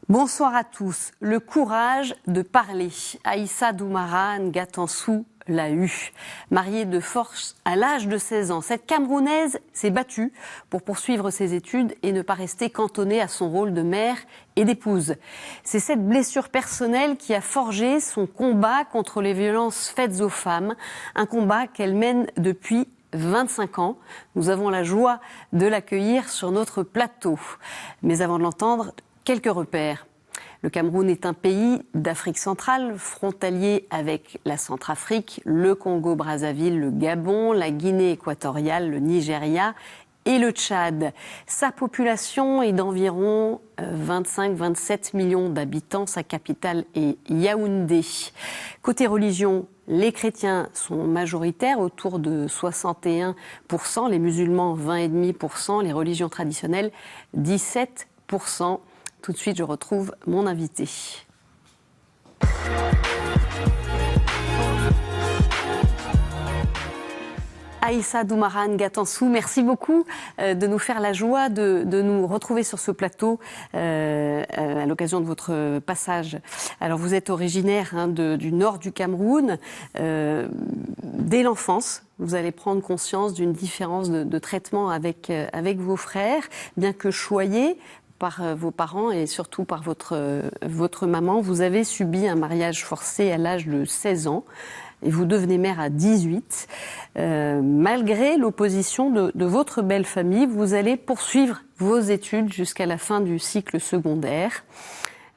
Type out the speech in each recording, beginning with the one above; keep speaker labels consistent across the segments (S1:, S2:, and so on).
S1: Bonsoir à tous. Le courage de parler. Aïssa Doumara Ngatansou l'a eu. Mariée de force à l'âge de 16 ans, cette Camerounaise s'est battue pour poursuivre ses études et ne pas rester cantonnée à son rôle de mère et d'épouse. C'est cette blessure personnelle qui a forgé son combat contre les violences faites aux femmes, un combat qu'elle mène depuis 25 ans. Nous avons la joie de l'accueillir sur notre plateau. Mais avant de l'entendre, quelques repères. Le Cameroun est un pays d'Afrique centrale, frontalier avec la Centrafrique, le Congo-Brazzaville, le Gabon, la Guinée équatoriale, le Nigeria et le Tchad. Sa population est d'environ 25-27 millions d'habitants. Sa capitale est Yaoundé. Côté religion, les chrétiens sont majoritaires, autour de 61%, les musulmans 20,5%, les religions traditionnelles 17%. Tout de suite, je retrouve mon invité. Aïssa Doumara Ngatansou, merci beaucoup de nous faire la joie de nous retrouver sur ce plateau à l'occasion de votre passage. Alors, vous êtes originaire du nord du Cameroun. Dès l'enfance, vous allez prendre conscience d'une différence de traitement avec vos frères, bien que choyés par vos parents et surtout par votre maman. Vous avez subi un mariage forcé à l'âge de 16 ans et vous devenez mère à 18. Malgré l'opposition de votre belle famille, vous allez poursuivre vos études jusqu'à la fin du cycle secondaire.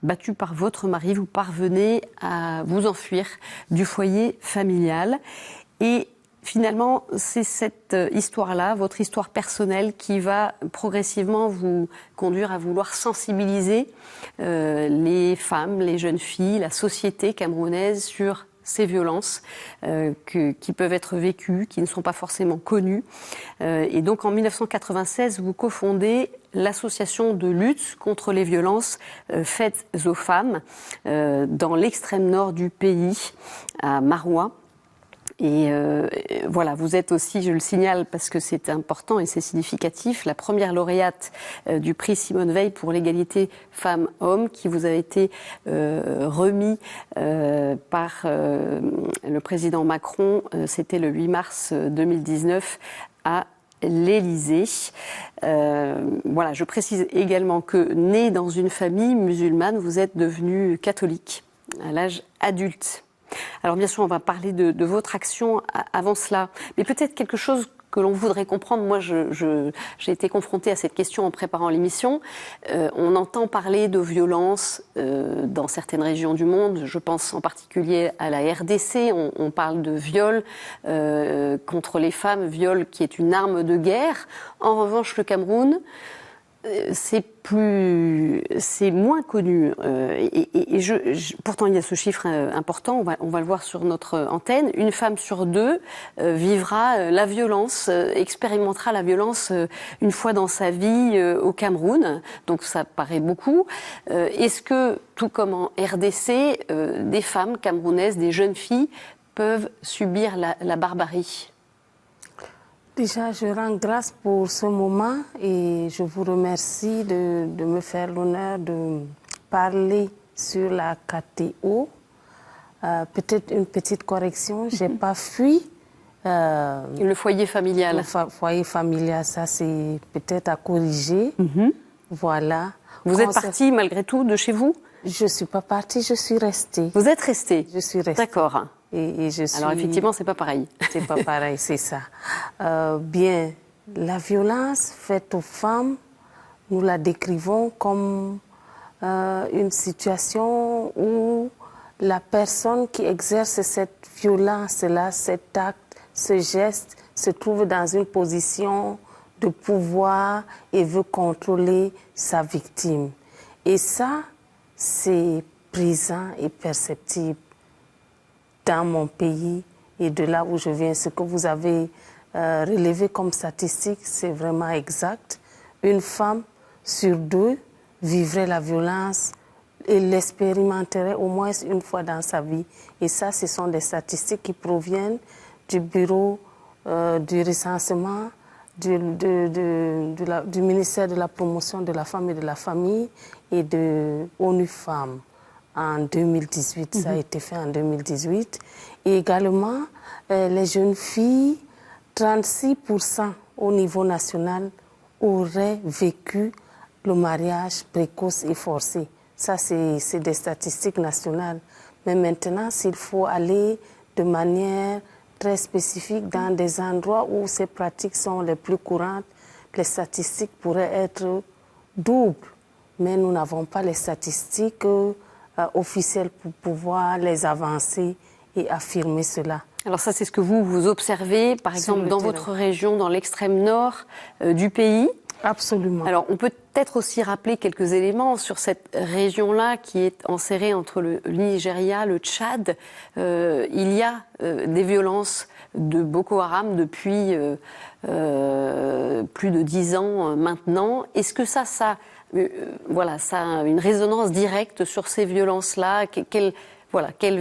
S1: Battue par votre mari, vous parvenez à vous enfuir du foyer familial et finalement, c'est cette histoire-là, votre histoire personnelle, qui va progressivement vous conduire à vouloir sensibiliser les femmes, les jeunes filles, la société camerounaise sur ces violences qui peuvent être vécues, qui ne sont pas forcément connues. Et donc en 1996, vous cofondez l'association de lutte contre les violences faites aux femmes dans l'extrême nord du pays, à Maroua. Et voilà, vous êtes aussi, je le signale parce que c'est important et c'est significatif, la première lauréate du prix Simone Veil pour l'égalité femmes-hommes qui vous a été remis par le président Macron, c'était le 8 mars 2019 à l'Élysée. Voilà, je précise également que, née dans une famille musulmane, vous êtes devenue catholique à l'âge adulte. Alors bien sûr, on va parler de votre action avant cela, mais peut-être quelque chose que l'on voudrait comprendre. Moi, j'ai été confrontée à cette question en préparant l'émission. On entend parler de violences dans certaines régions du monde. Je pense en particulier à la RDC. On parle de viol contre les femmes, viol qui est une arme de guerre. En revanche, le Cameroun, c'est moins connu. Pourtant, il y a ce chiffre important, on va le voir sur notre antenne. Une femme sur deux vivra la violence, expérimentera la violence une fois dans sa vie au Cameroun. Donc ça paraît beaucoup. Est-ce que, tout comme en RDC, des femmes camerounaises, des jeunes filles, peuvent subir la barbarie ?
S2: Déjà, je rends grâce pour ce moment et je vous remercie de me faire l'honneur de parler sur la KTO. Peut-être une petite correction, je n'ai pas fui.
S1: Le foyer familial.
S2: Le foyer familial, ça c'est peut-être à corriger. Voilà.
S1: Vous êtes partie malgré tout de chez vous ?
S2: Je ne suis pas partie, je suis restée.
S1: Vous êtes restée ?
S2: Je suis restée.
S1: D'accord.
S2: Et je suis...
S1: Alors effectivement, c'est pas pareil.
S2: C'est pas pareil, c'est ça. Bien, la violence faite aux femmes, nous la décrivons comme une situation où la personne qui exerce cette violence-là, cet acte, ce geste, se trouve dans une position de pouvoir et veut contrôler sa victime. Et ça, c'est présent et perceptible dans mon pays et de là où je viens. Ce que vous avez relevé comme statistique, c'est vraiment exact. Une femme sur deux vivrait la violence et l'expérimenterait au moins une fois dans sa vie. Et ça, ce sont des statistiques qui proviennent du bureau du recensement du ministère de la promotion de la femme et de la famille et de ONU Femmes en 2018. Ça a été fait en 2018. Et également, les jeunes filles, 36% au niveau national auraient vécu le mariage précoce et forcé. Ça, c'est des statistiques nationales. Mais maintenant, s'il faut aller de manière très spécifique dans des endroits où ces pratiques sont les plus courantes, les statistiques pourraient être doubles. Mais nous n'avons pas les statistiques officielles pour pouvoir les avancer et affirmer cela.
S1: Alors ça, c'est ce que vous observez, par exemple, dans votre région, dans l'extrême nord du pays.
S2: Absolument.
S1: Alors, on peut peut-être aussi rappeler quelques éléments sur cette région-là qui est enserrée entre le Nigeria, le Tchad. Il y a des violences de Boko Haram depuis plus de 10 ans maintenant. Est-ce que ça a une résonance directe sur ces violences-là? Quelle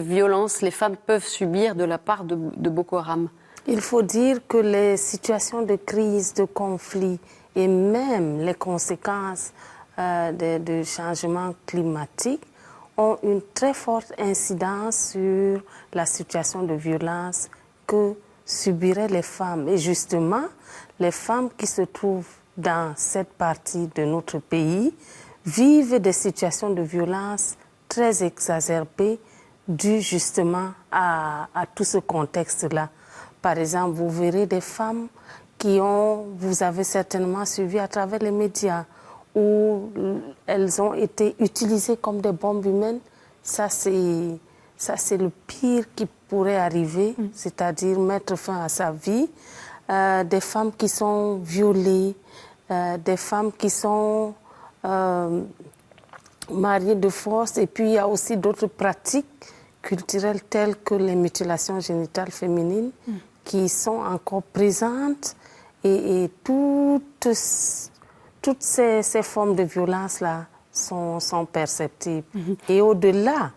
S1: violence les femmes peuvent subir de la part de Boko Haram?
S2: Il faut dire que les situations de crise, de conflit et même les conséquences de changements climatiques ont une très forte incidence sur la situation de violence que subiraient les femmes. Et justement, les femmes qui se trouvent dans cette partie de notre pays vivent des situations de violence très exacerbées dues justement à tout ce contexte-là. Par exemple, vous verrez des femmes vous avez certainement suivi à travers les médias, où elles ont été utilisées comme des bombes humaines. Ça, c'est le pire qui pourrait arriver, c'est-à-dire mettre fin à sa vie. Des femmes qui sont violées, des femmes qui sont mariées de force. Et puis, il y a aussi d'autres pratiques culturelles telles que les mutilations génitales féminines qui sont encore présentes. Et toutes ces formes de violence-là sont perceptibles. Et au-delà,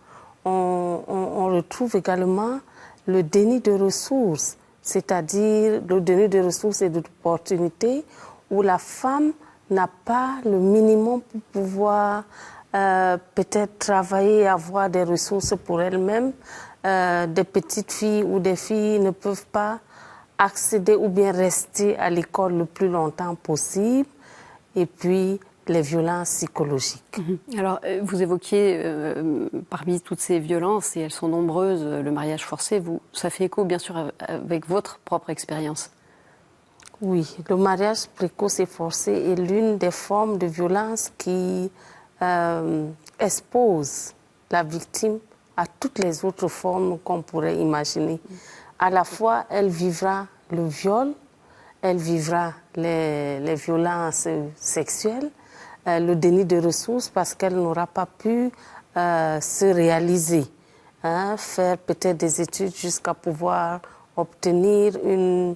S2: on retrouve également le déni de ressources, c'est-à-dire le déni de ressources et d'opportunités où la femme n'a pas le minimum pour pouvoir peut-être travailler et avoir des ressources pour elle-même. Des petites filles ou des filles ne peuvent pas accéder ou bien rester à l'école le plus longtemps possible, et puis les violences psychologiques.
S1: Alors, vous évoquiez parmi toutes ces violences, et elles sont nombreuses, le mariage forcé, ça fait écho bien sûr avec votre propre expérience.
S2: Oui, le mariage précoce et forcé est l'une des formes de violence qui expose la victime à toutes les autres formes qu'on pourrait imaginer. À la fois, elle vivra le viol, elle vivra les violences sexuelles, le déni de ressources parce qu'elle n'aura pas pu se réaliser, faire peut-être des études jusqu'à pouvoir obtenir une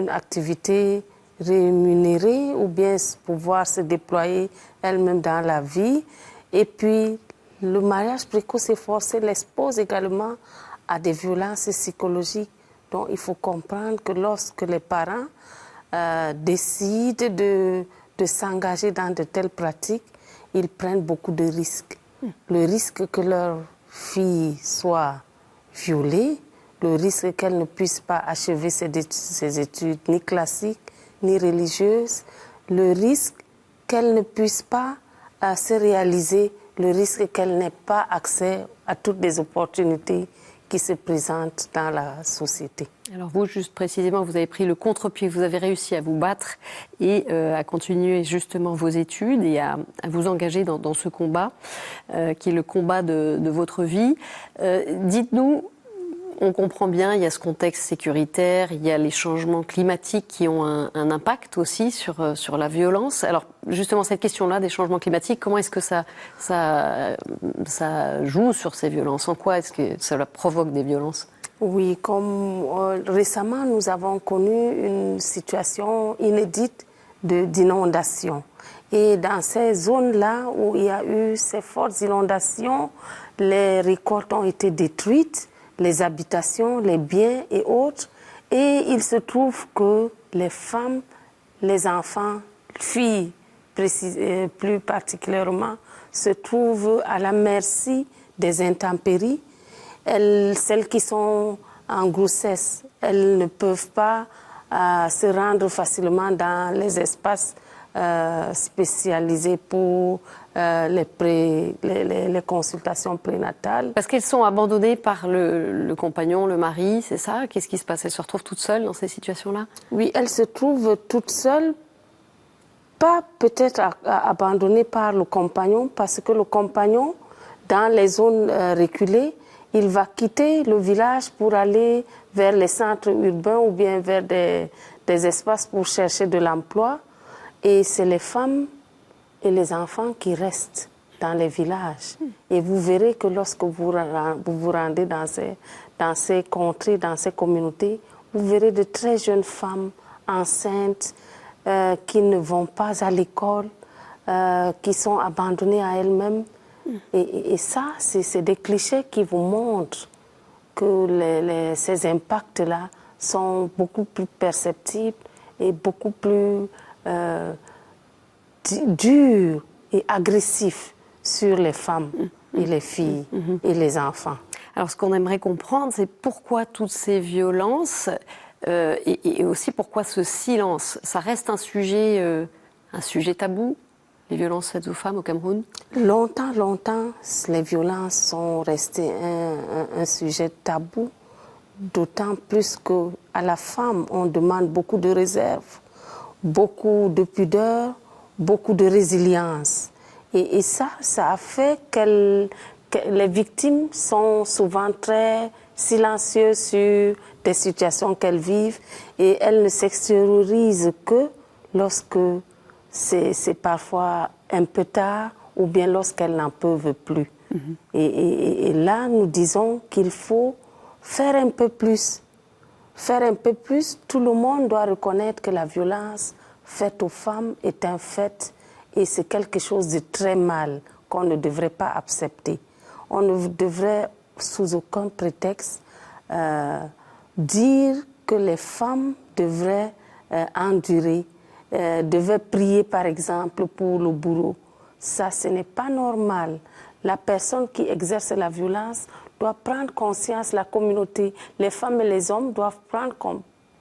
S2: activité rémunérée ou bien pouvoir se déployer elle-même dans la vie. Et puis, le mariage précoce et forcé l'expose également à des violences psychologiques dont il faut comprendre que lorsque les parents décident de s'engager dans de telles pratiques, ils prennent beaucoup de risques. Le risque que leur fille soit violée, le risque qu'elle ne puisse pas achever ses études ni classiques ni religieuses, le risque qu'elle ne puisse pas se réaliser, le risque qu'elle n'ait pas accès à toutes les opportunités qui se présentent dans la société.
S1: Alors vous, juste précisément, vous avez pris le contre-pied, vous avez réussi à vous battre et à continuer justement vos études et à vous engager dans ce combat, qui est le combat de votre vie. Dites-nous, on comprend bien, il y a ce contexte sécuritaire, il y a les changements climatiques qui ont un impact aussi sur la violence. Alors justement, cette question-là des changements climatiques, comment est-ce que ça joue sur ces violences? En quoi est-ce que ça provoque des violences?
S2: Oui, comme récemment, nous avons connu une situation inédite d'inondation. Et dans ces zones-là où il y a eu ces fortes inondations, les récoltes ont été détruites, les habitations, les biens et autres. Et il se trouve que les femmes les enfants, filles plus particulièrement, se trouvent à la merci des intempéries. Celles qui sont en grossesse, elles ne peuvent pas se rendre facilement dans les espaces spécialisés pour les consultations prénatales.
S1: Parce qu'elles sont abandonnées par le compagnon, le mari, c'est ça? Qu'est-ce qui se passe? Elles se retrouvent toutes seules dans ces situations-là?
S2: Oui, elles se trouvent toutes seules, pas peut-être abandonnées par le compagnon, parce que le compagnon, dans les zones reculées, il va quitter le village pour aller vers les centres urbains ou bien vers des espaces pour chercher de l'emploi. Et c'est les femmes et les enfants qui restent dans les villages. Et vous verrez que lorsque vous vous rendez dans ces contrées, dans ces communautés, vous verrez de très jeunes femmes enceintes qui ne vont pas à l'école, qui sont abandonnées à elles-mêmes. Et ça, c'est des clichés qui vous montrent que ces impacts-là sont beaucoup plus perceptibles et beaucoup plus durs et agressifs sur les femmes et les filles et les enfants.
S1: Alors, ce qu'on aimerait comprendre, c'est pourquoi toutes ces violences et aussi pourquoi ce silence. Ça reste un sujet tabou, les violences faites aux femmes au Cameroun?
S2: Longtemps, les violences sont restées un sujet tabou, d'autant plus qu'à la femme, on demande beaucoup de réserve, beaucoup de pudeur, beaucoup de résilience. Et ça a fait que les victimes sont souvent très silencieuses sur des situations qu'elles vivent et elles ne s'extériorisent que lorsque c'est parfois un peu tard ou bien lorsqu'elles n'en peuvent plus. Et là, nous disons qu'il faut faire un peu plus. Faire un peu plus, tout le monde doit reconnaître que la violence faite aux femmes est un fait et c'est quelque chose de très mal qu'on ne devrait pas accepter. On ne devrait, sous aucun prétexte, dire que les femmes devraient endurer, devaient prier par exemple pour le bourreau. Ça, ce n'est pas normal. La personne qui exerce la violence doit prendre conscience, la communauté, les femmes et les hommes doivent prendre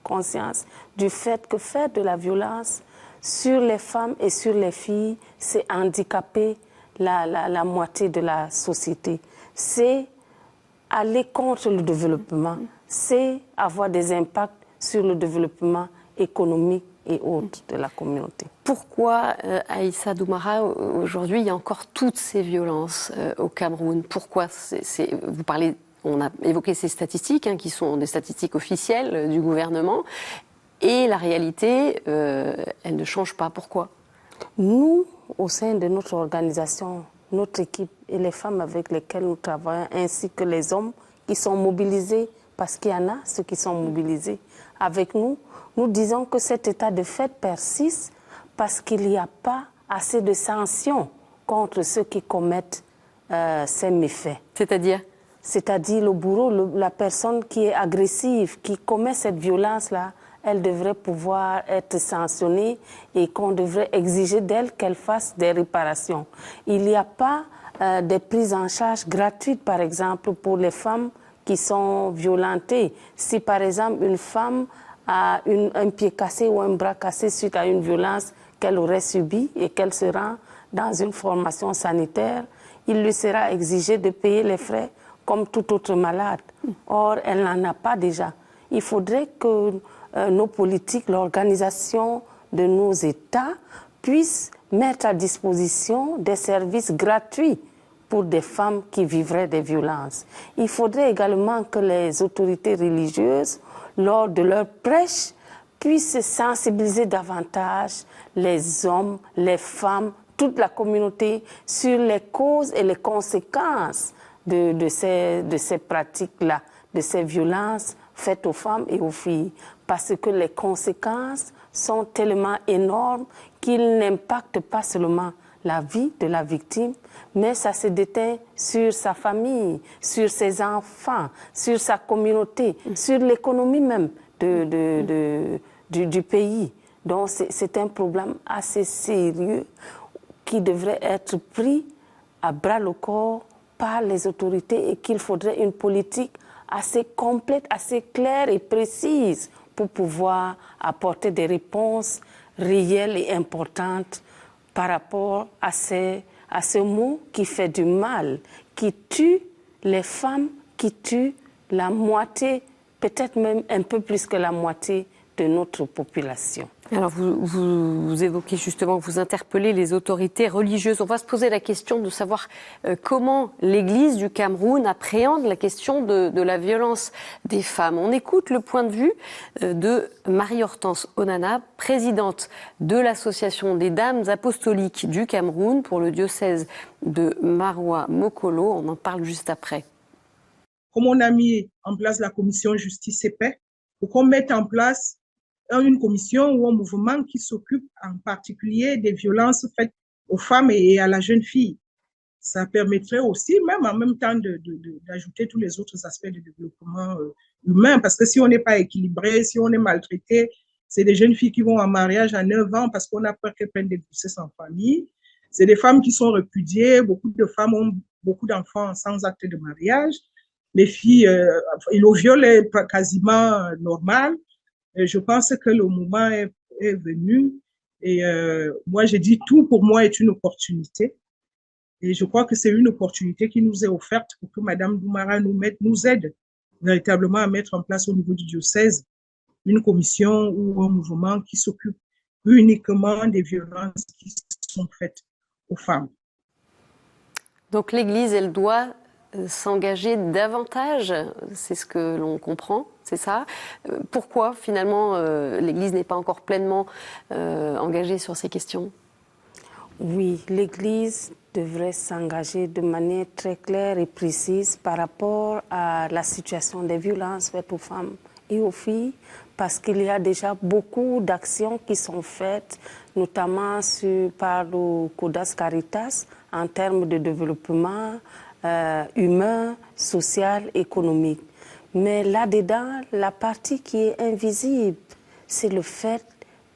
S2: conscience du fait que faire de la violence sur les femmes et sur les filles, c'est handicaper la moitié de la société. C'est aller contre le développement, c'est avoir des impacts sur le développement économique et autres de la communauté.
S1: Pourquoi, Aïssa Doumara, aujourd'hui, il y a encore toutes ces violences au Cameroun? Pourquoi vous parlez, on a évoqué ces statistiques, qui sont des statistiques officielles du gouvernement, et la réalité, elle ne change pas. Pourquoi?
S2: Nous, au sein de notre organisation, notre équipe et les femmes avec lesquelles nous travaillons, ainsi que les hommes qui sont mobilisés, parce qu'il y en a ceux qui sont mobilisés avec nous, nous disons que cet état de fait persiste parce qu'il n'y a pas assez de sanctions contre ceux qui commettent ces méfaits.
S1: C'est-à-dire?
S2: C'est-à-dire le bourreau, la personne qui est agressive, qui commet cette violence-là, elle devrait pouvoir être sanctionnée et qu'on devrait exiger d'elle qu'elle fasse des réparations. Il n'y a pas des prises en charge gratuites, par exemple, pour les femmes qui sont violentées. Si, par exemple, une femme a un pied cassé ou un bras cassé suite à une violence qu'elle aurait subie et qu'elle se rend dans une formation sanitaire, il lui sera exigé de payer les frais comme tout autre malade. Or, elle n'en a pas déjà. Il faudrait que nos politiques, l'organisation de nos États puissent mettre à disposition des services gratuits pour des femmes qui vivraient des violences. Il faudrait également que les autorités religieuses, lors de leur prêche, puissent sensibiliser davantage les hommes, les femmes, toute la communauté sur les causes et les conséquences de ces pratiques-là, de ces violences faites aux femmes et aux filles. Parce que les conséquences sont tellement énormes qu'ils n'impactent pas seulement la vie de la victime, mais ça se déteint sur sa famille, sur ses enfants, sur sa communauté, sur l'économie même du pays. Donc c'est un problème assez sérieux qui devrait être pris à bras le corps par les autorités et qu'il faudrait une politique assez complète, assez claire et précise pour pouvoir apporter des réponses réelles et importantes par rapport à ce mot qui fait du mal, qui tue les femmes, qui tue la moitié, peut-être même un peu plus que la moitié de notre population.
S1: Alors vous évoquez justement, vous interpellez les autorités religieuses. On va se poser la question de savoir comment l'Église du Cameroun appréhende la question de la violence des femmes. On écoute le point de vue de Marie-Hortense Onana, présidente de l'Association des Dames apostoliques du Cameroun pour le diocèse de Maroua-Mokolo. On en parle juste après.
S3: Comme on a mis en place la commission justice et paix, pour qu'on mette en place une commission ou un mouvement qui s'occupe en particulier des violences faites aux femmes et à la jeune fille. Ça permettrait aussi, même en même temps, d'ajouter tous les autres aspects du développement humain, parce que si on n'est pas équilibré, si on est maltraité, c'est des jeunes filles qui vont en mariage à 9 ans parce qu'on a peur qu'elles prennent des grossesses en famille. C'est des femmes qui sont répudiées. Beaucoup de femmes ont beaucoup d'enfants sans acte de mariage. Les filles, le viol est quasiment normal. Je pense que le moment est venu et moi, j'ai dit tout pour moi est une opportunité. Et je crois que c'est une opportunité qui nous est offerte pour que Madame Doumbara nous aide véritablement à mettre en place au niveau du diocèse une commission ou un mouvement qui s'occupe uniquement des violences qui sont faites aux femmes.
S1: Donc l'Église, elle doit s'engager davantage, c'est ce que l'on comprend, c'est ça. Pourquoi finalement l'Église n'est pas encore pleinement engagée sur ces questions?
S2: Oui, l'Église devrait s'engager de manière très claire et précise par rapport à la situation des violences faites aux femmes et aux filles, parce qu'il y a déjà beaucoup d'actions qui sont faites, notamment par le Codas Caritas, en termes de développement humain, social, économique. Mais là-dedans, la partie qui est invisible, c'est le fait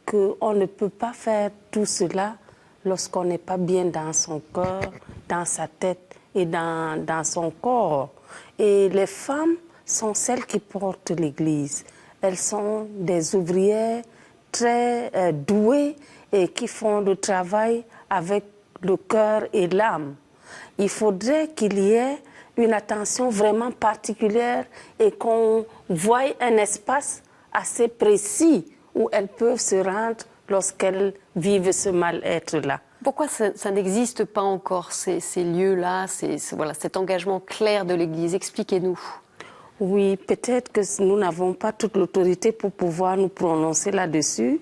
S2: qu'on ne peut pas faire tout cela lorsqu'on n'est pas bien dans son cœur, dans sa tête et dans son corps. Et les femmes sont celles qui portent l'Église. Elles sont des ouvrières très douées et qui font le travail avec le cœur et l'âme. Il faudrait qu'il y ait une attention vraiment particulière et qu'on voie un espace assez précis où elles peuvent se rendre lorsqu'elles vivent ce mal-être-là.
S1: Pourquoi ça n'existe pas encore, ces lieux-là, voilà, cet engagement clair de l'Église? Expliquez-nous.
S2: Oui, peut-être que nous n'avons pas toute l'autorité pour pouvoir nous prononcer là-dessus,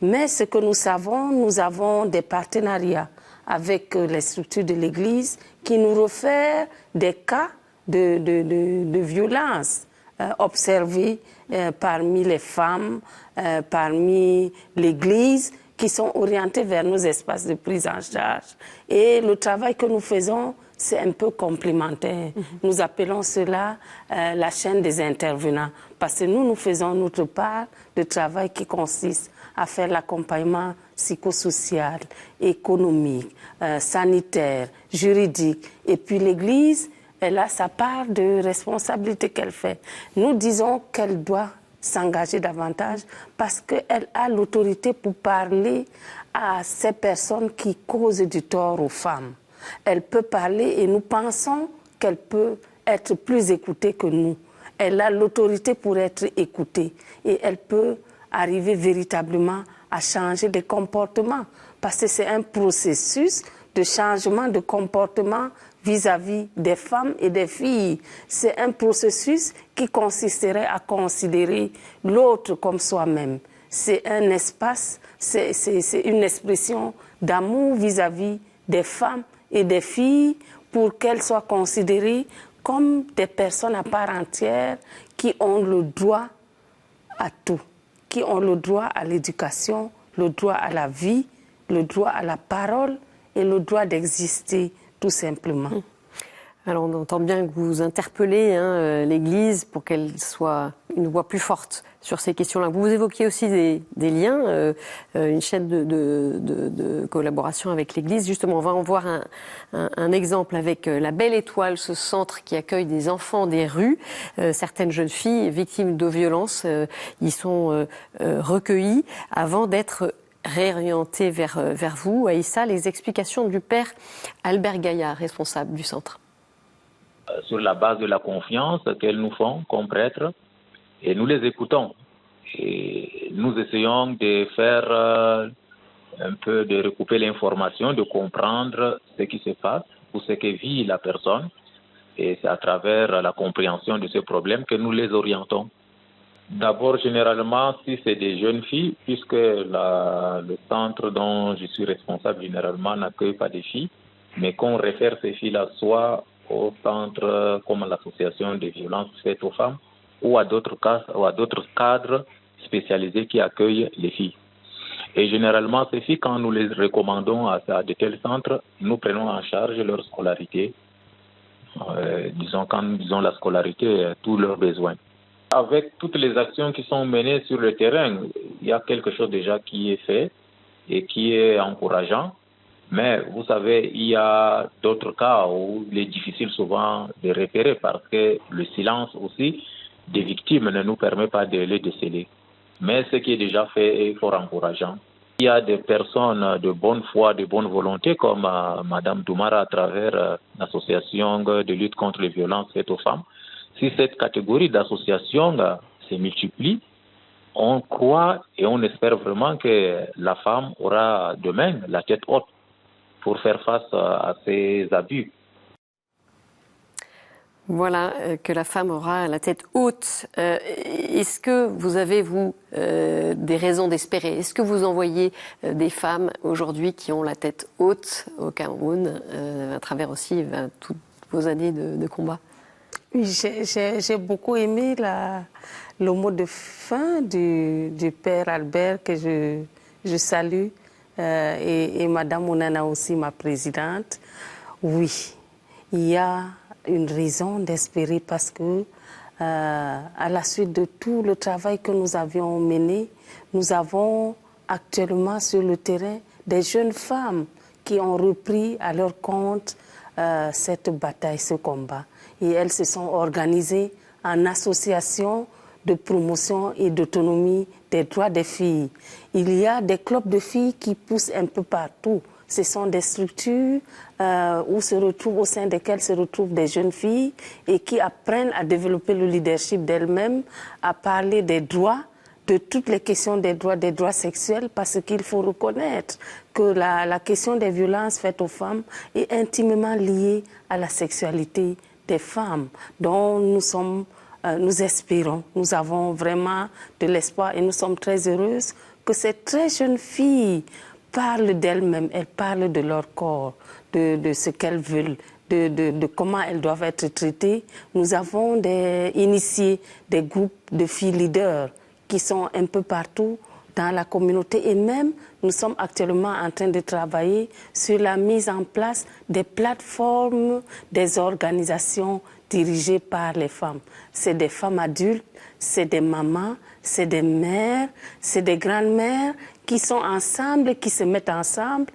S2: mais ce que nous savons, nous avons des partenariats avec les structures de l'Église qui nous réfèrent des cas de violence observés parmi les femmes, parmi l'Église, qui sont orientés vers nos espaces de prise en charge. Et le travail que nous faisons, c'est un peu complémentaire. Nous appelons cela la chaîne des intervenants, parce que nous faisons notre part de travail qui consiste à faire l'accompagnement psychosocial, économique, sanitaire, juridique. Et puis l'Église, elle a sa part de responsabilité qu'elle fait. Nous disons qu'elle doit s'engager davantage parce qu'elle a l'autorité pour parler à ces personnes qui causent du tort aux femmes. Elle peut parler et nous pensons qu'elle peut être plus écoutée que nous. Elle a l'autorité pour être écoutée et elle peut arriver véritablement à changer des comportements parce que c'est un processus de changement de comportement vis-à-vis des femmes et des filles. C'est un processus qui consisterait à considérer l'autre comme soi-même. C'est un espace, c'est une expression d'amour vis-à-vis des femmes et des filles pour qu'elles soient considérées comme des personnes à part entière qui ont le droit à tout, qui ont le droit à l'éducation, le droit à la vie, le droit à la parole et le droit d'exister tout simplement.
S1: Alors on entend bien que vous interpellez l'Église pour qu'elle soit une voix plus forte sur ces questions-là. Vous évoquiez aussi des liens, une chaîne de collaboration avec l'Église. Justement, on va en voir un exemple avec la Belle Étoile, ce centre qui accueille des enfants des rues. Certaines jeunes filles victimes de violences y sont recueillies avant d'être réorientées vers vous. Aïssa, les explications du père Albert Gaillard, responsable du centre.
S4: Sur la base de la confiance qu'elles nous font comme prêtres, et nous les écoutons. Et nous essayons de faire un peu, de recouper l'information, de comprendre ce qui se passe ou ce que vit la personne. Et c'est à travers la compréhension de ce problème que nous les orientons. D'abord, généralement, si c'est des jeunes filles, puisque le centre dont je suis responsable généralement n'accueille pas des filles, mais qu'on réfère ces filles-là soit au centre comme l'association des violences faites aux femmes ou à d'autres cadres spécialisés qui accueillent les filles. Et généralement, ces filles, quand nous les recommandons à de tels centres, nous prenons en charge leur scolarité, quand ils ont la scolarité, tous leurs besoins. Avec toutes les actions qui sont menées sur le terrain, il y a quelque chose déjà qui est fait et qui est encourageant. Mais vous savez, il y a d'autres cas où il est difficile souvent de repérer parce que le silence aussi des victimes ne nous permet pas de les déceler. Mais ce qui est déjà fait est fort encourageant. Il y a des personnes de bonne foi, de bonne volonté, comme Mme Doumara à travers l'association de lutte contre les violences faites aux femmes. Si cette catégorie d'associations se multiplie, on croit et on espère vraiment que la femme aura demain la tête haute pour faire face à ces abus.
S1: Voilà, que la femme aura la tête haute. Est-ce que vous avez, vous, des raisons d'espérer? Est-ce que vous envoyez des femmes aujourd'hui qui ont la tête haute au Cameroun, à travers aussi toutes vos années de combat?
S2: Oui, j'ai beaucoup aimé le mot de fin du père Albert que je salue. Et Madame Onana aussi, ma présidente. Oui, il y a une raison d'espérer parce que à la suite de tout le travail que nous avions mené, nous avons actuellement sur le terrain des jeunes femmes qui ont repris à leur compte cette bataille, ce combat. Et elles se sont organisées en association de promotion et d'autonomie des droits des filles. Il y a des clubs de filles qui poussent un peu partout. Ce sont des structures au sein desquelles se retrouvent des jeunes filles et qui apprennent à développer le leadership d'elles-mêmes, à parler des droits, de toutes les questions des droits sexuels, parce qu'il faut reconnaître que la question des violences faites aux femmes est intimement liée à la sexualité des femmes, dont nous espérons, nous avons vraiment de l'espoir et nous sommes très heureuses que ces très jeunes filles parlent d'elles-mêmes, elles parlent de leur corps, de ce qu'elles veulent, de comment elles doivent être traitées. Nous avons initié des groupes de filles leaders qui sont un peu partout dans la communauté et même nous sommes actuellement en train de travailler sur la mise en place des plateformes, des organisations dirigées par les femmes. C'est des femmes adultes, c'est des mamans, c'est des mères, c'est des grandes-mères qui sont ensemble, qui se mettent ensemble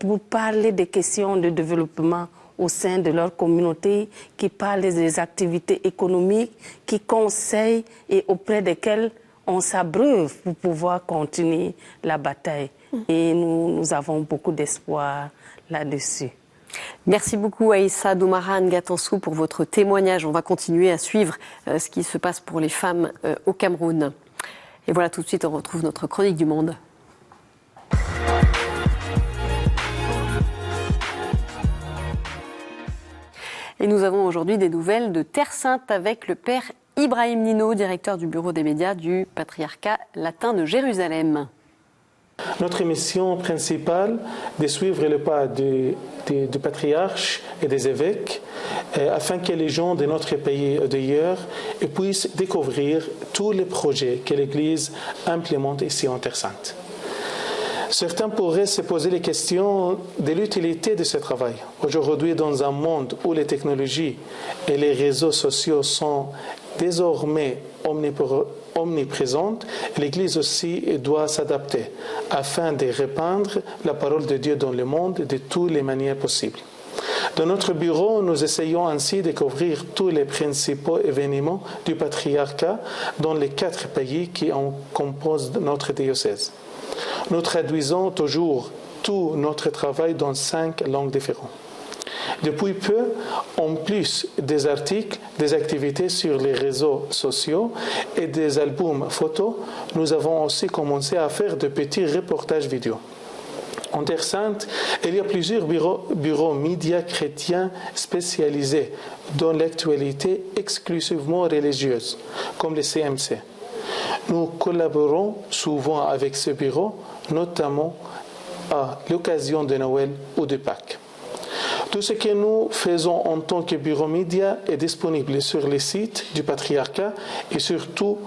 S2: pour parler des questions de développement au sein de leur communauté, qui parlent des activités économiques, qui conseillent et auprès desquelles on s'abreuve pour pouvoir continuer la bataille. Et nous avons beaucoup d'espoir là-dessus.
S1: Merci beaucoup Aïssa Doumara Ngatansou pour votre témoignage. On va continuer à suivre ce qui se passe pour les femmes au Cameroun. Et voilà, tout de suite, on retrouve notre chronique du monde. Et nous avons aujourd'hui des nouvelles de Terre Sainte avec le père Ibrahim Nino, directeur du bureau des médias du patriarcat latin de Jérusalem.
S5: Notre mission principale est de suivre le pas du patriarche et des évêques afin que les gens de notre pays et d'ailleurs puissent découvrir tous les projets que l'Église implémente ici en Terre Sainte. Certains pourraient se poser les questions de l'utilité de ce travail. Aujourd'hui, dans un monde où les technologies et les réseaux sociaux sont désormais omniprésentes, l'Église aussi doit s'adapter afin de répandre la parole de Dieu dans le monde de toutes les manières possibles. Dans notre bureau, nous essayons ainsi de couvrir tous les principaux événements du patriarcat dans les 4 pays qui composent notre diocèse. Nous traduisons toujours tout notre travail dans 5 langues différentes. Depuis peu, en plus des articles, des activités sur les réseaux sociaux et des albums photos, nous avons aussi commencé à faire de petits reportages vidéo. En Terre Sainte, il y a plusieurs bureaux médias chrétiens spécialisés dans l'actualité exclusivement religieuse, comme le CMC. Nous collaborons souvent avec ce bureau, notamment à l'occasion de Noël ou de Pâques. Tout ce que nous faisons en tant que bureau média est disponible sur les sites du patriarcat et sur tous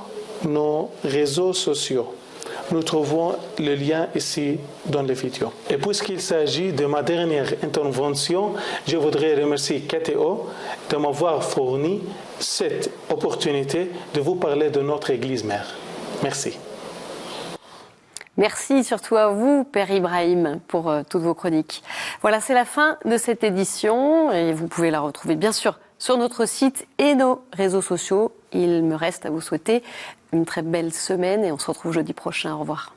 S5: nos réseaux sociaux. Nous trouvons le lien ici dans les vidéos. Et puisqu'il s'agit de ma dernière intervention, je voudrais remercier KTO de m'avoir fourni cette opportunité de vous parler de notre Église mère. Merci.
S1: Merci surtout à vous, Père Ibrahim, pour toutes vos chroniques. Voilà, c'est la fin de cette édition et vous pouvez la retrouver bien sûr sur notre site et nos réseaux sociaux. Il me reste à vous souhaiter une très belle semaine et on se retrouve jeudi prochain. Au revoir.